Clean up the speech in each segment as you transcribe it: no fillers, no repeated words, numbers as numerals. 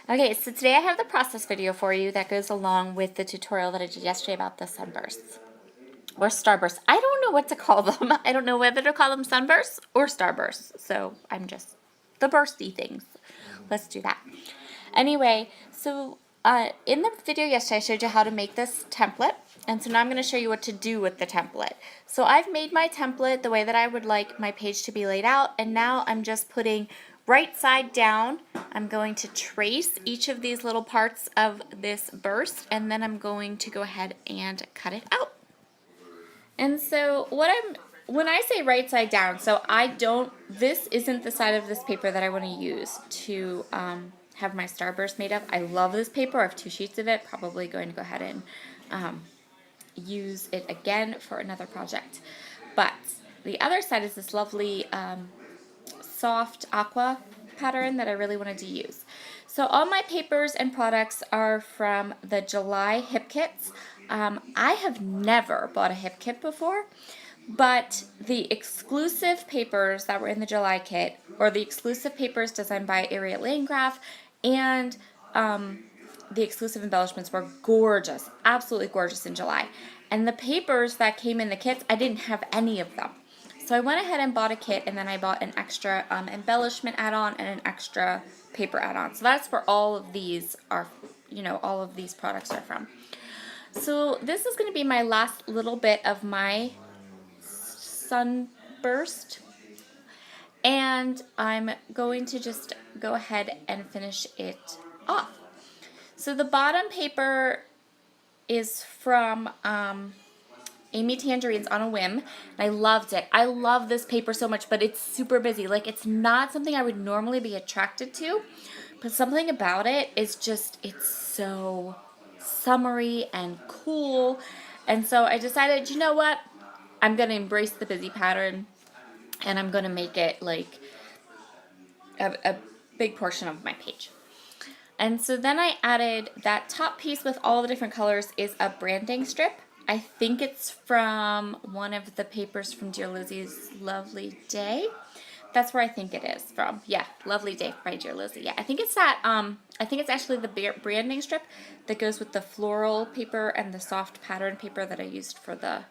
Okay, so today I have the process video for you that goes along with the tutorial that I did yesterday about the sunbursts or starbursts. I don't know what to call them. I don't know whether to call them sunbursts or starbursts. So I'm just the bursty things. Let's do that. Anyway, so in the video yesterday I showed you how to make this template. And so now I'm going to show you what to do with the template. So I've made my template the way that I would like my page to be laid out. And now I'm just putting right side down. I'm going to trace each of these little parts of this burst. And then I'm going to go ahead and cut it out. And so when I say right side down, so this isn't the side of this paper that I want to use to have my starburst made of. I love this paper. I have 2 sheets of it. Probably going to go ahead and use it again for another project. But the other side is this lovely soft aqua pattern that I really wanted to use. So all my papers and products are from the July hip kits. I have never bought a hip kit before, but the exclusive papers that were in the July kit, or the exclusive papers designed by Ariel Landgraf, and the exclusive embellishments were gorgeous, absolutely gorgeous in July. And the papers that came in the kits, I didn't have any of them. So I went ahead and bought a kit, and then I bought an extra embellishment add-on and an extra paper add-on. So that's where all of these are, all of these products are from. So this is going to be my last little bit of my sunburst, and I'm going to just go ahead and finish it off. So the bottom paper is from Amy Tangerine's On a Whim, and I loved it. I love this paper so much, but it's super busy. Like, it's not something I would normally be attracted to, but something about it is just, it's so summery and cool. And so I decided, you know what? I'm going to embrace the busy pattern, and I'm going to make it like a big portion of my page. And so then I added that top piece with all the different colors is a branding strip. I think it's from one of the papers from Dear Lizzie's Lovely Day. That's where I think it is from. Yeah, Lovely Day by Dear Lizzie. Yeah, I think it's that. I think it's actually the branding strip that goes with the floral paper and the soft pattern paper that I used for the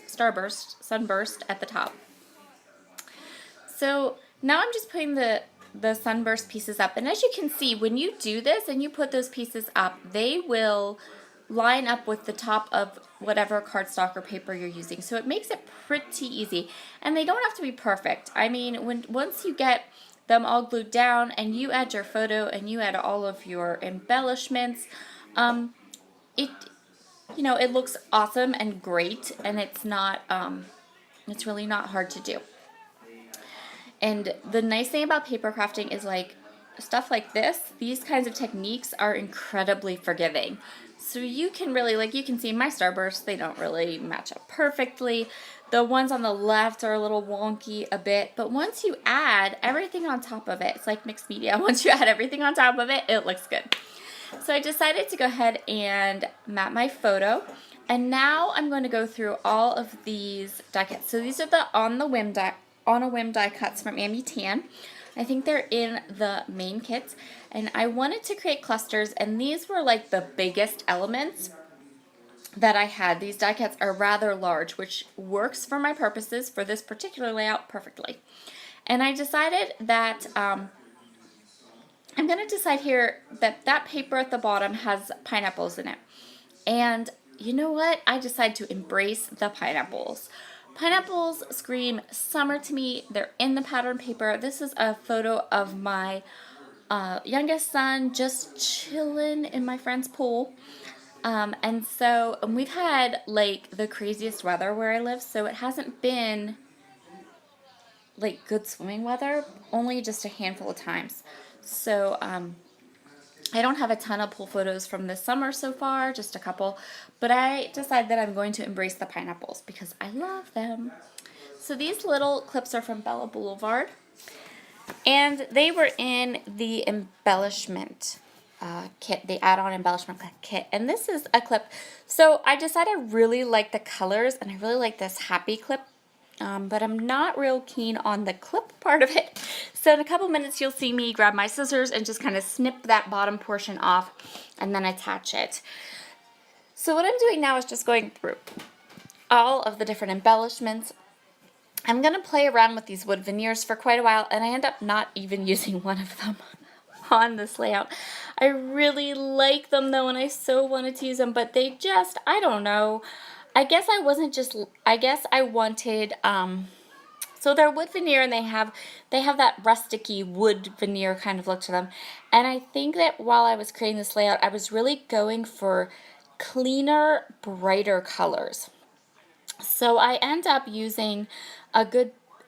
sunburst at the top. So now I'm just putting the sunburst pieces up, and as you can see, when you do this and you put those pieces up, they will line up with the top of whatever cardstock or paper you're using. So it makes it pretty easy, and they don't have to be perfect. I mean, once you get them all glued down and you add your photo and you add all of your embellishments, it looks awesome and great, and it's really not hard to do. And the nice thing about paper crafting is, like, stuff like this, these kinds of techniques are incredibly forgiving. So you can really, like, you can see my starbursts, they don't really match up perfectly. The ones on the left are a little wonky a bit, but once you add everything on top of it, it's like mixed media. Once you add everything on top of it, it looks good. So I decided to go ahead and map my photo. And now I'm going to go through all of these die cuts. So these are the On a Whim die cuts from Amy Tan. I think they're in the main kits. And I wanted to create clusters, and these were like the biggest elements that I had. These die cuts are rather large, which works for my purposes for this particular layout perfectly. And I decided that I'm going to decide here that paper at the bottom has pineapples in it. And you know what? I decided to embrace the pineapples. Pineapples scream summer to me. They're in the pattern paper. This is a photo of my youngest son just chilling in my friend's pool. And we've had like the craziest weather where I live, so it hasn't been like good swimming weather, only just a handful of times. So I don't have a ton of pool photos from this summer so far, just a couple, but I decided that I'm going to embrace the pineapples because I love them. So these little clips are from Bella Boulevard, and they were in the embellishment kit, the add-on embellishment kit, and this is a clip. So I decided I really like the colors, and I really like this happy clip but I'm not real keen on the clip part of it. So in a couple minutes, you'll see me grab my scissors and just kind of snip that bottom portion off and then attach it. So what I'm doing now is just going through all of the different embellishments. I'm going to play around with these wood veneers for quite a while, and I end up not even using one of them on this layout. I really like them though, and I so wanted to use them, but they just, I don't know. I guess I wanted, so they're wood veneer, and they have that rusticy wood veneer kind of look to them. And I think that while I was creating this layout, I was really going for cleaner, brighter colors. So I end up using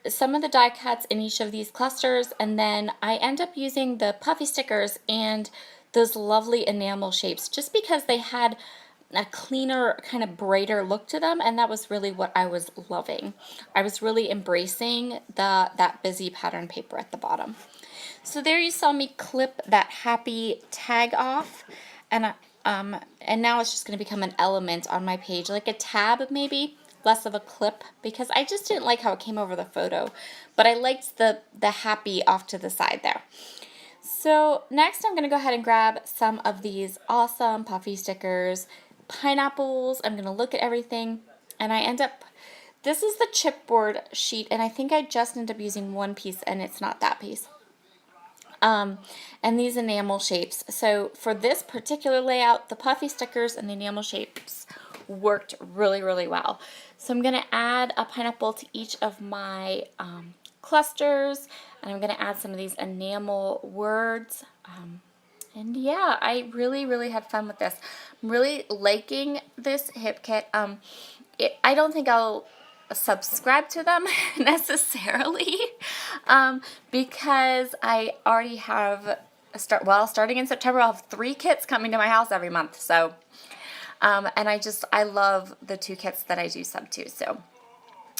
some of the die cuts in each of these clusters, and then I end up using the puffy stickers and those lovely enamel shapes just because they had a cleaner, kind of brighter look to them, and that was really what I was loving. I was really embracing that busy pattern paper at the bottom. So there you saw me clip that happy tag off, and now it's just going to become an element on my page, like a tab maybe, less of a clip, because I just didn't like how it came over the photo, but I liked the happy off to the side there. So next I'm going to go ahead and grab some of these awesome puffy stickers, pineapples. I'm going to look at everything, and this is the chipboard sheet, and I think I just ended up using one piece, and it's not that piece. And these enamel shapes. So for this particular layout, the puffy stickers and the enamel shapes worked really, really well. So I'm going to add a pineapple to each of my clusters, and I'm going to add some of these enamel words. And yeah, I really, really had fun with this. I'm really liking this hip kit. I don't think I'll subscribe to them necessarily, because I already have starting in September, I'll have 3 kits coming to my house every month. So, and I love the 2 kits that I do sub to. So,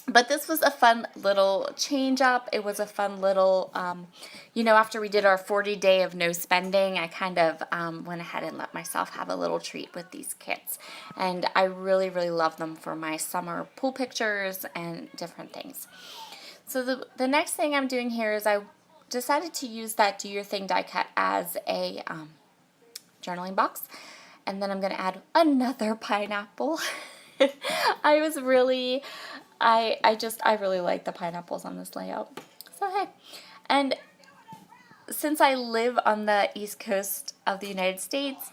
but this was a fun little change up. It was a fun little, after we did our 40-day of no spending, I kind of went ahead and let myself have a little treat with these kits. And I really, really love them for my summer pool pictures and different things. So the next thing I'm doing here is I decided to use that Do Your Thing die cut as a journaling box. And then I'm going to add another pineapple. I really like the pineapples on this layout. So hey, and since I live on the East Coast of the United States,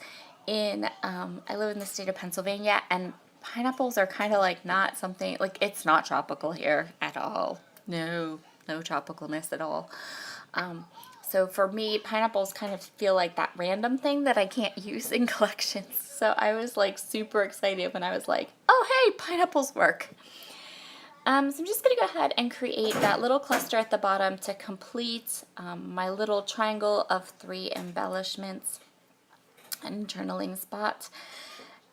I live in the state of Pennsylvania, and pineapples are kind of like not something, like it's not tropical here at all. No tropicalness at all. So for me, pineapples kind of feel like that random thing that I can't use in collections. So I was like super excited when I was like, oh hey, pineapples work. So I'm just going to go ahead and create that little cluster at the bottom to complete my little triangle of 3 embellishments and journaling spot.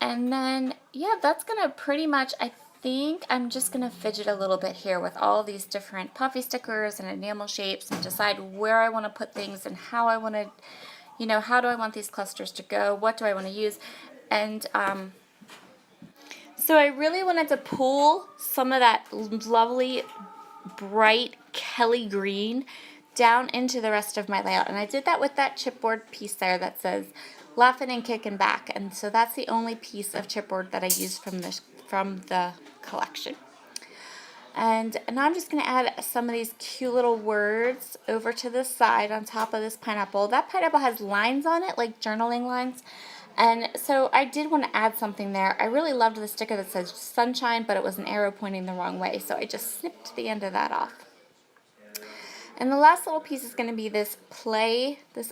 And then, yeah, that's going to pretty much, I think I'm just going to fidget a little bit here with all these different puffy stickers and enamel shapes and decide where I want to put things and how I want to, how do I want these clusters to go? What do I want to use? And so I really wanted to pull some of that lovely, bright Kelly green down into the rest of my layout. And I did that with that chipboard piece there that says Laughing and Kicking Back. And so that's the only piece of chipboard that I used from the collection. And now I'm just going to add some of these cute little words over to the side on top of this pineapple. That pineapple has lines on it, like journaling lines. And so I did want to add something there. I really loved the sticker that says sunshine, but it was an arrow pointing the wrong way. So I just snipped the end of that off. And the last little piece is going to be this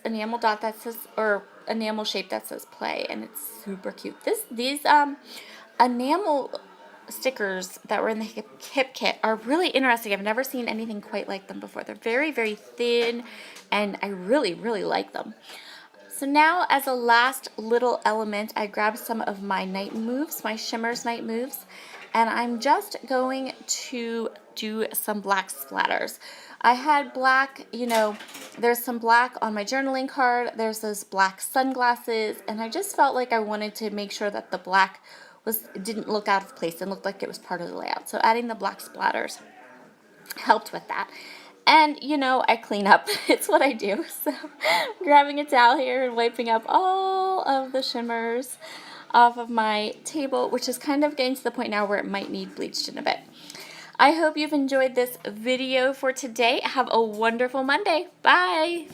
enamel dot that says, or enamel shape that says play. And it's super cute. These enamel stickers that were in the hip kit are really interesting. I've never seen anything quite like them before. They're very, very thin, and I really, really like them. So now, as a last little element, I grabbed some of my night moves, my Shimmers night moves, and I'm just going to do some black splatters. I had black, there's some black on my journaling card, there's those black sunglasses, and I just felt like I wanted to make sure that the black didn't look out of place and looked like it was part of the layout. So adding the black splatters. helped with that. And, you know, I clean up. It's what I do. So grabbing a towel here and wiping up all of the shimmers off of my table, which is kind of getting to the point now where it might need bleached in a bit. I hope you've enjoyed this video for today. Have a wonderful Monday. Bye.